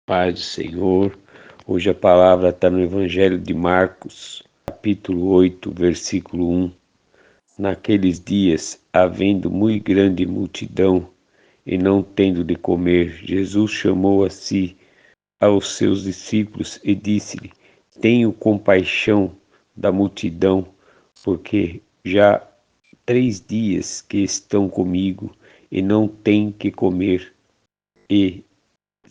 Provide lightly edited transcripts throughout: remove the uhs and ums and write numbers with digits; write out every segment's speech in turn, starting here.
Paz do Senhor. Hoje a palavra está no Evangelho de Marcos, capítulo 8, versículo 1. Naqueles dias, havendo muito grande multidão e não tendo de comer, Jesus chamou a si aos seus discípulos e disse-lhe: Tenho compaixão da multidão, porque já 3 dias que estão comigo e não têm que comer. E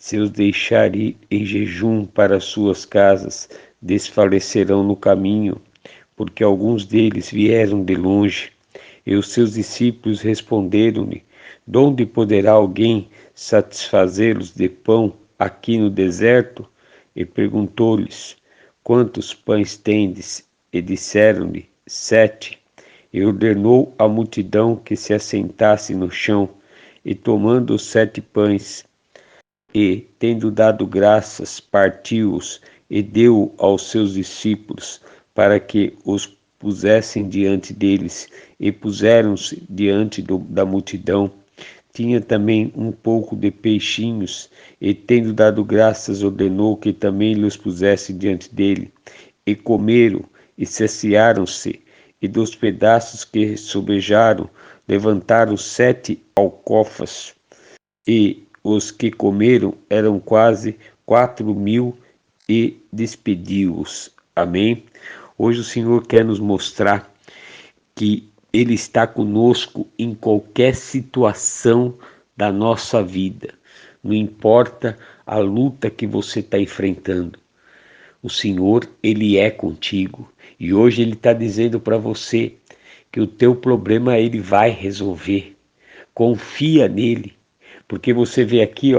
se os deixar ir em jejum para suas casas, desfalecerão no caminho, porque alguns deles vieram de longe. E os seus discípulos responderam-lhe: Donde poderá alguém satisfazê-los de pão aqui no deserto? E perguntou-lhes: Quantos pães tendes? E disseram-lhe: 7. E ordenou à multidão que se assentasse no chão, e tomando os 7 pães, e, tendo dado graças, partiu-os e deu aos seus discípulos, para que os pusessem diante deles, e puseram-se diante da multidão. Tinha também um pouco de peixinhos, e, tendo dado graças, ordenou que também lhes pusessem diante dele. E comeram, e saciaram-se, e dos pedaços que sobejaram, levantaram 7 alcofas, e os que comeram eram quase 4.000, e despediu-os. Amém? Hoje o Senhor quer nos mostrar que Ele está conosco em qualquer situação da nossa vida. Não importa a luta que você está enfrentando. O Senhor, Ele é contigo. E hoje Ele está dizendo para você que o teu problema Ele vai resolver. Confia nele. Porque você vê aqui,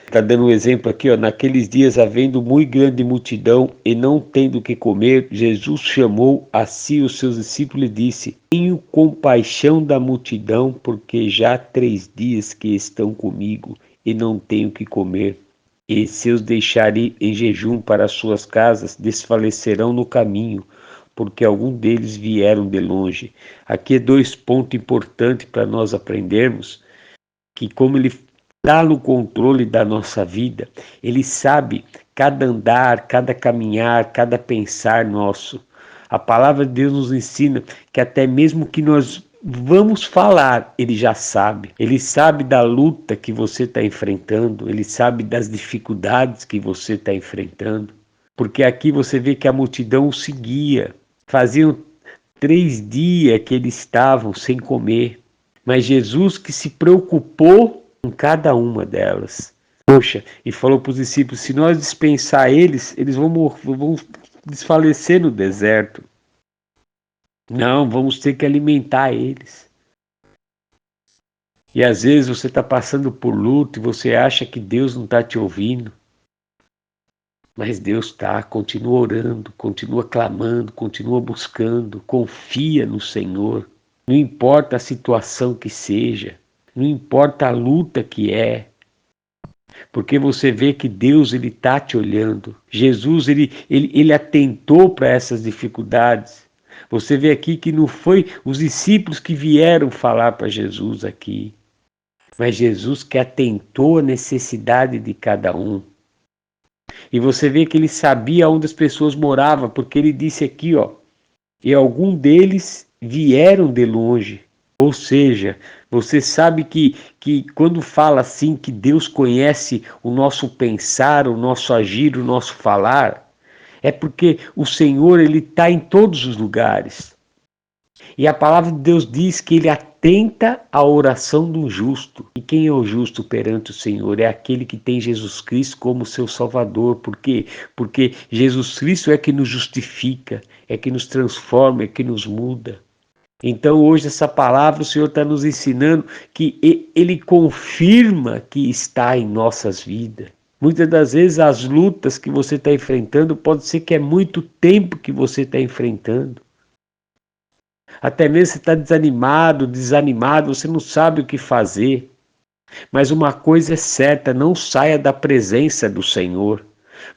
está dando um exemplo aqui, naqueles dias havendo muito grande multidão e não tendo o que comer, Jesus chamou a si os seus discípulos e disse: Tenho compaixão da multidão, porque já 3 dias que estão comigo e não tenho o que comer. E se os deixarem em jejum para as suas casas, desfalecerão no caminho, porque alguns deles vieram de longe. Aqui é 2 pontos importantes para nós aprendermos, que como Ele está no controle da nossa vida, Ele sabe cada andar, cada caminhar, cada pensar nosso. A palavra de Deus nos ensina que até mesmo que nós vamos falar, Ele já sabe. Ele sabe da luta que você está enfrentando, Ele sabe das dificuldades que você está enfrentando. Porque aqui você vê que a multidão o seguia. Faziam 3 dias que eles estavam sem comer. Mas Jesus que se preocupou com cada uma delas. Poxa, e falou para os discípulos: se nós dispensar eles vão desfalecer no deserto. Não, vamos ter que alimentar eles. E às vezes você está passando por luto e você acha que Deus não está te ouvindo. Mas Deus está, continua orando, continua clamando, continua buscando, confia no Senhor. Não importa a situação que seja, não importa a luta que é, porque você vê que Deus ele está te olhando. Jesus ele atentou para essas dificuldades. Você vê aqui que não foi os discípulos que vieram falar para Jesus aqui, mas Jesus que atentou à necessidade de cada um. E você vê que ele sabia onde as pessoas moravam, porque ele disse aqui, e algum deles vieram de longe. Ou seja, você sabe que quando fala assim que Deus conhece o nosso pensar, o nosso agir, o nosso falar, é porque o Senhor ele está em todos os lugares. E a palavra de Deus diz que Ele atenta à oração do justo. E quem é o justo perante o Senhor? É aquele que tem Jesus Cristo como seu Salvador. Por quê? Porque Jesus Cristo é que nos justifica, é que nos transforma, é que nos muda. Então hoje essa palavra o Senhor está nos ensinando que Ele confirma que está em nossas vidas. Muitas das vezes as lutas que você está enfrentando pode ser que é muito tempo que você está enfrentando. Até mesmo você está desanimado, você não sabe o que fazer. Mas uma coisa é certa, não saia da presença do Senhor.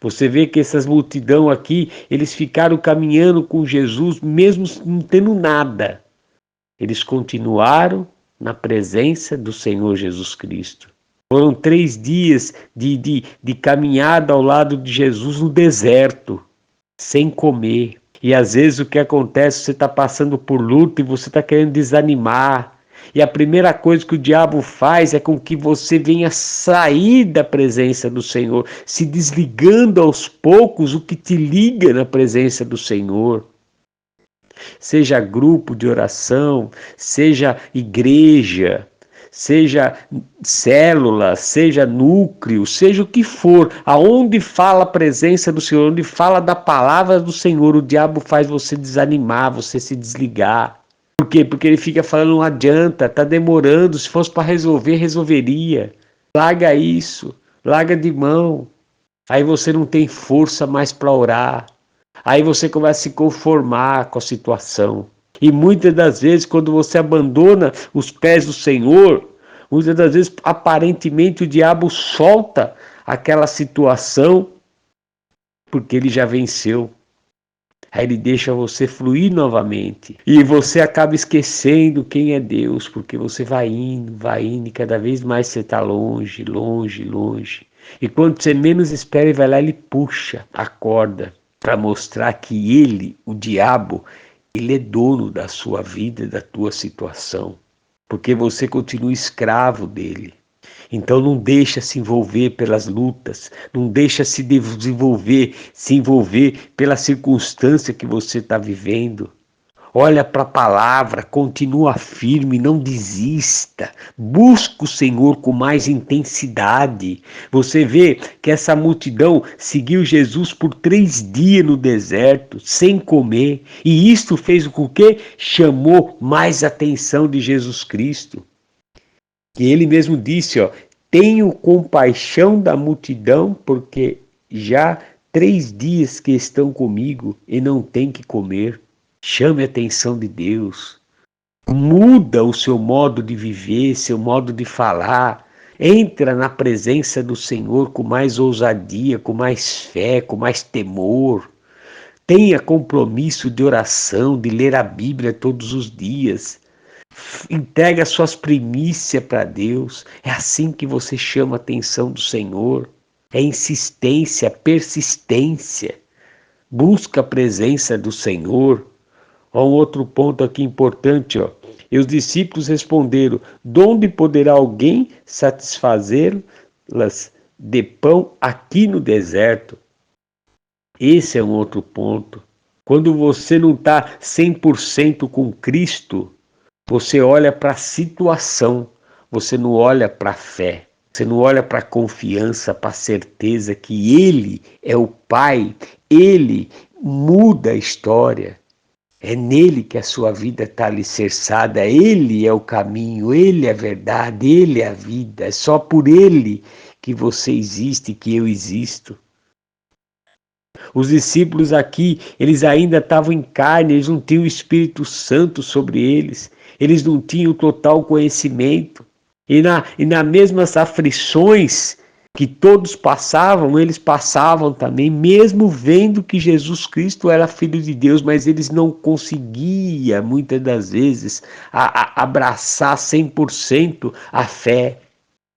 Você vê que essas multidão aqui, eles ficaram caminhando com Jesus, mesmo não tendo nada. Eles continuaram na presença do Senhor Jesus Cristo. Foram 3 dias de caminhada ao lado de Jesus no deserto, sem comer. E às vezes o que acontece, você está passando por luta e você está querendo desanimar. E a primeira coisa que o diabo faz é com que você venha sair da presença do Senhor, se desligando aos poucos o que te liga na presença do Senhor. Seja grupo de oração, seja igreja, seja célula, seja núcleo, seja o que for, aonde fala a presença do Senhor, onde fala da palavra do Senhor, o diabo faz você desanimar, você se desligar. Por quê? Porque ele fica falando, não adianta, tá demorando, se fosse para resolver, resolveria. Larga isso, larga de mão. Aí você não tem força mais para orar. Aí você começa a se conformar com a situação. E muitas das vezes, quando você abandona os pés do Senhor, muitas das vezes, aparentemente, o diabo solta aquela situação porque ele já venceu. Aí ele deixa você fluir novamente. E você acaba esquecendo quem é Deus, porque você vai indo, e cada vez mais você está longe, longe, longe. E quando você menos espera, ele vai lá e ele puxa a corda para mostrar que ele, o diabo, ele é dono da sua vida, da tua situação. Porque você continua escravo dele. Então não deixa se envolver pelas lutas, não deixa se envolver pela circunstância que você está vivendo. Olha para a palavra, continua firme, não desista. Busca o Senhor com mais intensidade. Você vê que essa multidão seguiu Jesus por 3 dias no deserto, sem comer. E isto fez com que chamou mais atenção de Jesus Cristo. Que ele mesmo disse, tenho compaixão da multidão, porque já 3 dias que estão comigo e não têm que comer. Chame a atenção de Deus. Muda o seu modo de viver, seu modo de falar. Entra na presença do Senhor com mais ousadia, com mais fé, com mais temor. Tenha compromisso de oração, de ler a Bíblia todos os dias. Entrega suas primícias para Deus. É assim que você chama a atenção do Senhor. É insistência, persistência. Busca a presença do Senhor. Há um outro ponto aqui importante. E os discípulos responderam, de onde poderá alguém satisfazê-las de pão aqui no deserto? Esse é um outro ponto. Quando você não está 100% com Cristo, você olha para a situação, você não olha para a fé, você não olha para a confiança, para a certeza que Ele é o Pai, Ele muda a história. É nele que a sua vida está alicerçada, Ele é o caminho, Ele é a verdade, Ele é a vida. É só por Ele que você existe, que eu existo. Os discípulos aqui, eles ainda estavam em carne, eles não tinham o Espírito Santo sobre eles. Eles não tinham total conhecimento. E nas mesmas aflições que todos passavam, eles passavam também, mesmo vendo que Jesus Cristo era Filho de Deus, mas eles não conseguiam, muitas das vezes, abraçar 100% a fé.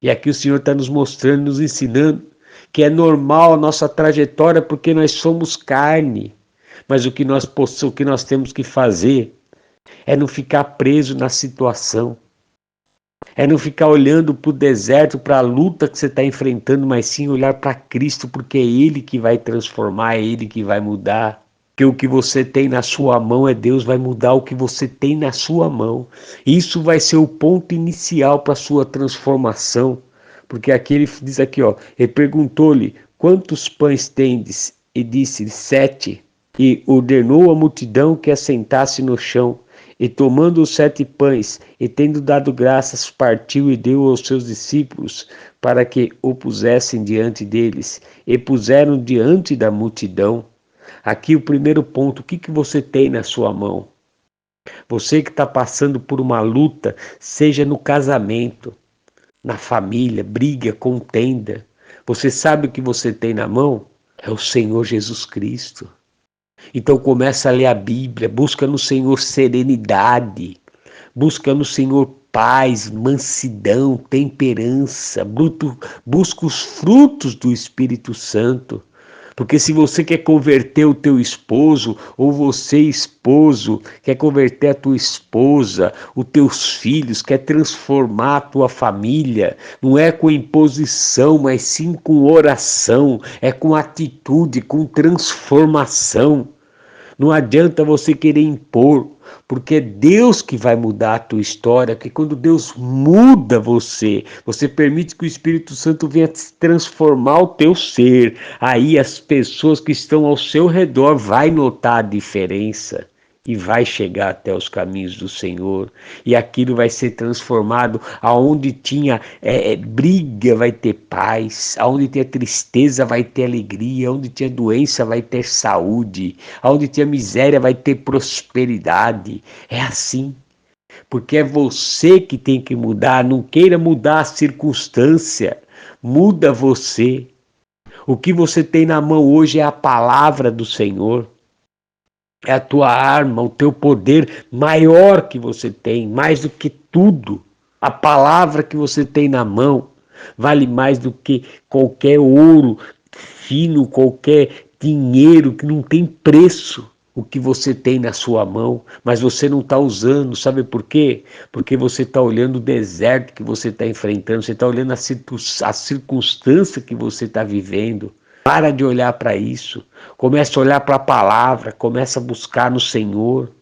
E aqui o Senhor está nos mostrando, nos ensinando, que é normal a nossa trajetória, porque nós somos carne. Mas o que nós temos que fazer é não ficar preso na situação. É não ficar olhando para o deserto, para a luta que você está enfrentando, mas sim olhar para Cristo, porque é Ele que vai transformar, é Ele que vai mudar. Porque o que você tem na sua mão é Deus vai mudar o que você tem na sua mão. Isso vai ser o ponto inicial para a sua transformação. Porque aqui ele diz aqui, ele perguntou-lhe, quantos pães tendes? E disse, 7. E ordenou a multidão que assentasse no chão. E tomando os 7 pães, e tendo dado graças, partiu e deu aos seus discípulos, para que o pusessem diante deles. E puseram diante da multidão. Aqui o primeiro ponto, o que você tem na sua mão? Você que está passando por uma luta, seja no casamento, na família, briga, contenda. Você sabe o que você tem na mão? É o Senhor Jesus Cristo. Então começa a ler a Bíblia, busca no Senhor serenidade, busca no Senhor paz, mansidão, temperança, busca os frutos do Espírito Santo. Porque se você quer converter o teu esposo, ou você, esposo, quer converter a tua esposa, os teus filhos, quer transformar a tua família, não é com imposição, mas sim com oração, é com atitude, com transformação. Não adianta você querer impor, porque é Deus que vai mudar a tua história, porque quando Deus muda você, você permite que o Espírito Santo venha transformar o teu ser, aí as pessoas que estão ao seu redor vai notar a diferença e vai chegar até os caminhos do Senhor, e aquilo vai ser transformado. Aonde tinha briga vai ter paz, aonde tinha tristeza vai ter alegria, aonde tinha doença vai ter saúde, aonde tinha miséria vai ter prosperidade. É assim, porque é você que tem que mudar. Não queira mudar a circunstância, muda você. O que você tem na mão hoje é a palavra do Senhor. É a tua arma, o teu poder maior que você tem, mais do que tudo. A palavra que você tem na mão vale mais do que qualquer ouro fino, qualquer dinheiro que não tem preço. O que você tem na sua mão, mas você não está usando, sabe por quê? Porque você está olhando o deserto que você está enfrentando, você está olhando a circunstância que você está vivendo. Para de olhar para isso, começa a olhar para a palavra, começa a buscar no Senhor.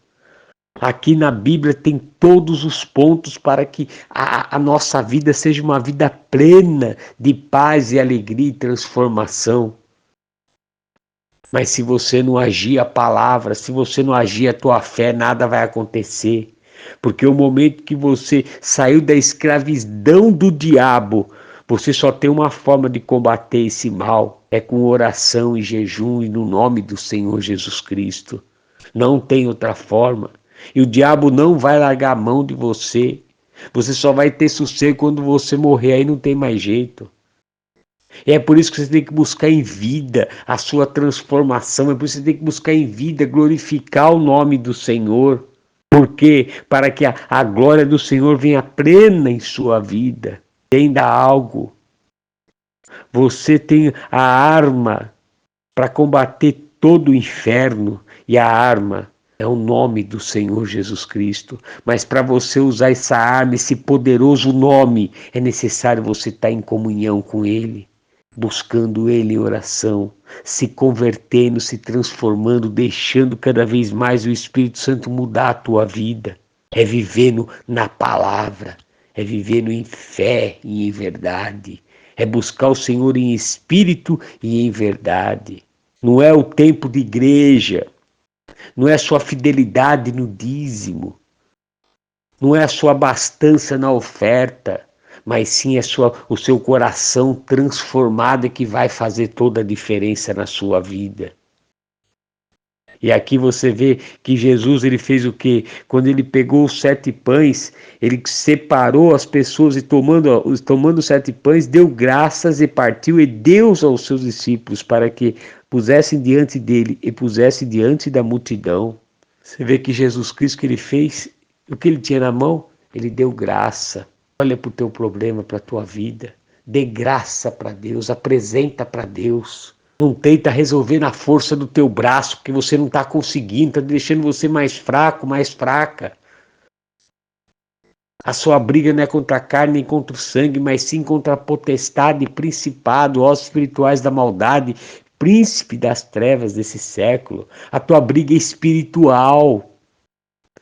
Aqui na Bíblia tem todos os pontos para que a nossa vida seja uma vida plena de paz e alegria e transformação. Mas se você não agir a palavra, se você não agir a tua fé, nada vai acontecer. Porque o momento que você saiu da escravidão do diabo, você só tem uma forma de combater esse mal, é com oração e jejum e no nome do Senhor Jesus Cristo. Não tem outra forma. E o diabo não vai largar a mão de você. Você só vai ter sossego quando você morrer, aí não tem mais jeito. E é por isso que você tem que buscar em vida a sua transformação, é por isso que você tem que buscar em vida glorificar o nome do Senhor. Porque para que a glória do Senhor venha plena em sua vida. Entenda algo. Você tem a arma para combater todo o inferno, e a arma é o nome do Senhor Jesus Cristo. Mas para você usar essa arma, esse poderoso nome, é necessário você estar em comunhão com Ele, buscando Ele em oração, se convertendo, se transformando, deixando cada vez mais o Espírito Santo mudar a tua vida. É vivendo na palavra, é vivendo em fé e em verdade. É buscar o Senhor em espírito e em verdade. Não é o tempo de igreja, não é a sua fidelidade no dízimo, não é a sua abastança na oferta, mas sim o seu coração transformado que vai fazer toda a diferença na sua vida. E aqui você vê que Jesus, ele fez o quê? Quando ele pegou os 7 pães, ele separou as pessoas e tomando os 7 pães, deu graças e partiu e deu aos seus discípulos para que pusessem diante dele e pusessem diante da multidão. Você vê que Jesus Cristo, que ele fez, o que ele tinha na mão, ele deu graça. Olha para o teu problema, para a tua vida. Dê graça para Deus, apresenta para Deus. Não tenta resolver na força do teu braço, porque você não está conseguindo, está deixando você mais fraco, mais fraca. A sua briga não é contra a carne nem contra o sangue, mas sim contra a potestade, principado, ossos espirituais da maldade, príncipe das trevas desse século. A tua briga é espiritual.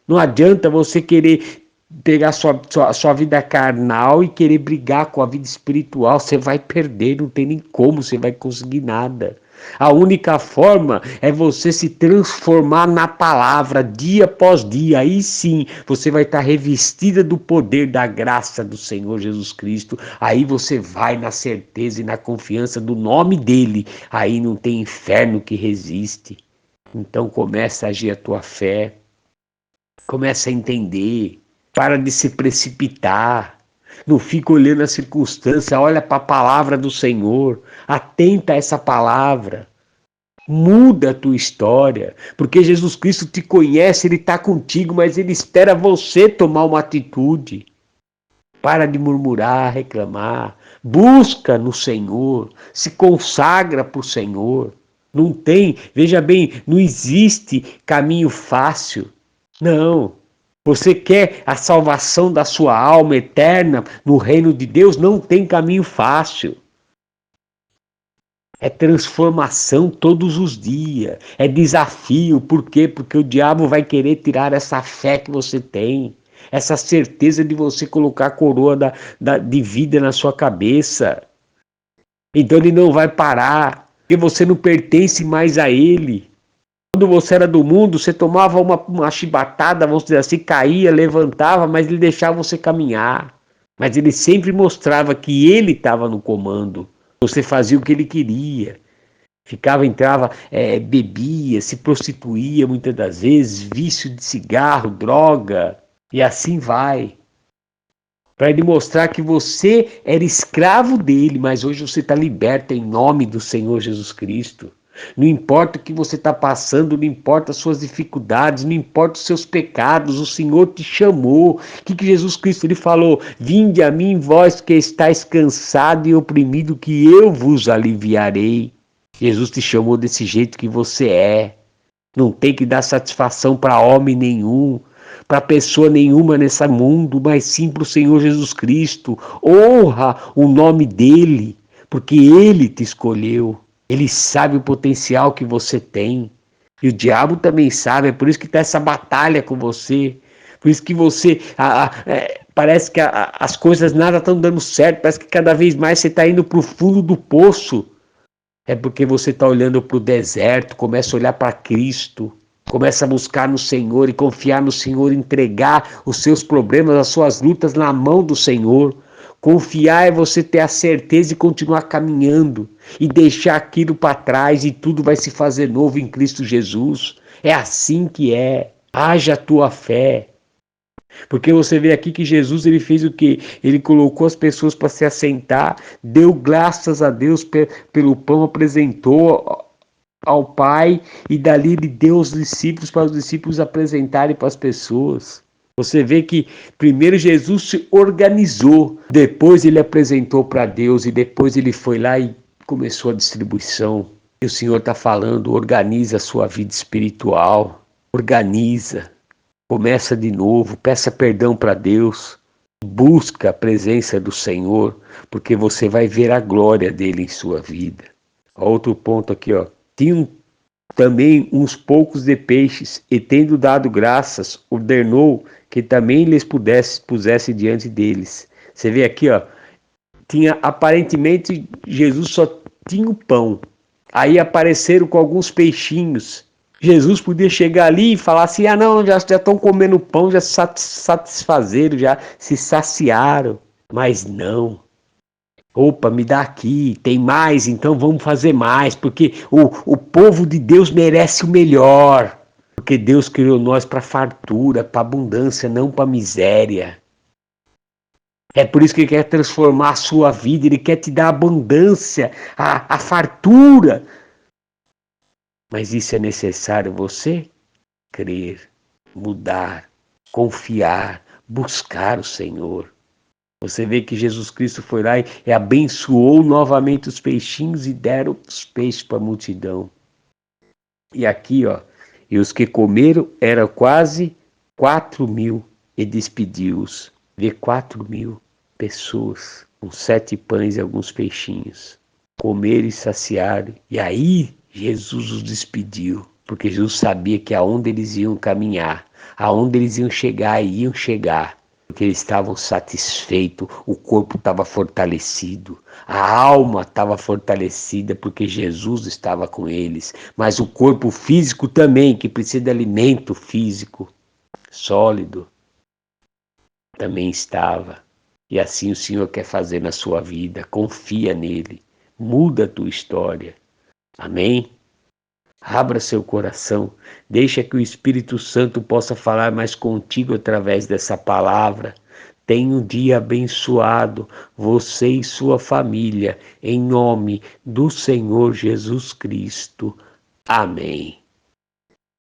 Não adianta você querer pegar sua vida carnal e querer brigar com a vida espiritual. Você vai perder, não tem nem como, você vai conseguir nada. A única forma é você se transformar na palavra dia após dia. Aí sim você vai estar revestida do poder da graça do Senhor Jesus Cristo. Aí você vai na certeza e na confiança do nome dele. Aí não tem inferno que resiste. Então começa a agir a tua fé. Começa a entender. Para de se precipitar. Não fica olhando a circunstância, olha para a palavra do Senhor, atenta a essa palavra, muda a tua história, porque Jesus Cristo te conhece, Ele está contigo, mas Ele espera você tomar uma atitude. Para de murmurar, reclamar. Busca no Senhor. Se consagra para o Senhor. Não tem, veja bem, não existe caminho fácil. Não. Você quer a salvação da sua alma eterna no reino de Deus? Não tem caminho fácil. É transformação todos os dias. É desafio. Por quê? Porque o diabo vai querer tirar essa fé que você tem. Essa certeza de você colocar a coroa de vida na sua cabeça. Então ele não vai parar. Porque você não pertence mais a ele. Quando você era do mundo, você tomava uma chibatada, vamos dizer assim, caía, levantava, mas ele deixava você caminhar. Mas ele sempre mostrava que ele estava no comando. Você fazia o que ele queria. Entrava, bebia, se prostituía muitas das vezes, vício de cigarro, droga, e assim vai. Para ele mostrar que você era escravo dele, mas hoje você está liberto em nome do Senhor Jesus Cristo. Não importa o que você está passando, não importa as suas dificuldades, não importa os seus pecados, o Senhor te chamou. O que Jesus Cristo ele falou? Vinde a mim, vós que estáis cansado e oprimido, que eu vos aliviarei. Jesus te chamou desse jeito que você é. Não tem que dar satisfação para homem nenhum, para pessoa nenhuma nesse mundo, mas sim para o Senhor Jesus Cristo. Honra o nome dele, porque ele te escolheu. Ele sabe o potencial que você tem. E o diabo também sabe, é por isso que está essa batalha com você. Por isso que você, parece que as coisas nada estão dando certo, parece que cada vez mais você está indo para o fundo do poço. É porque você está olhando para o deserto, começa a olhar para Cristo, começa a buscar no Senhor e confiar no Senhor, entregar os seus problemas, as suas lutas na mão do Senhor. Confiar é você ter a certeza e continuar caminhando e deixar aquilo para trás e tudo vai se fazer novo em Cristo Jesus. É assim que é. Haja a tua fé. Porque você vê aqui que Jesus ele fez o quê? Ele colocou as pessoas para se assentar, deu graças a Deus pelo pão, apresentou ao Pai e dali ele deu os discípulos para os discípulos apresentarem para as pessoas. Você vê que primeiro Jesus se organizou, depois ele apresentou para Deus e depois ele foi lá e começou a distribuição. E o Senhor está falando, organiza a sua vida espiritual, organiza. Começa de novo, peça perdão para Deus, busca a presença do Senhor, porque você vai ver a glória dele em sua vida. Outro ponto aqui, ó. Tinham também uns poucos de peixes, e tendo dado graças, ordenou que também lhes pusesse diante deles. Você vê aqui, ó, aparentemente Jesus só tinha o pão. Aí apareceram com alguns peixinhos. Jesus podia chegar ali e falar assim, não, já estão comendo pão, já se satisfazeram, já se saciaram. Mas não. Opa, me dá aqui, tem mais, então vamos fazer mais, porque o povo de Deus merece o melhor. Porque Deus criou nós para fartura, para abundância, não para miséria. É por isso que Ele quer transformar a sua vida, Ele quer te dar abundância, a fartura. Mas isso é necessário você crer, mudar, confiar, buscar o Senhor. Você vê que Jesus Cristo foi lá e abençoou novamente os peixinhos e deram os peixes para a multidão. E aqui, ó, e os que comeram eram quase 4.000 e despediu-os. Vê 4.000 pessoas com 7 pães e alguns peixinhos. Comeram e saciaram. E aí Jesus os despediu, porque Jesus sabia que aonde eles iam caminhar, aonde eles iam chegar, porque eles estavam satisfeitos, o corpo estava fortalecido, a alma estava fortalecida, porque Jesus estava com eles, mas o corpo físico também, que precisa de alimento físico, sólido, também estava. E assim o Senhor quer fazer na sua vida, confia nele, muda a tua história. Amém? Abra seu coração, deixa que o Espírito Santo possa falar mais contigo através dessa palavra. Tenha um dia abençoado, você e sua família, em nome do Senhor Jesus Cristo. Amém.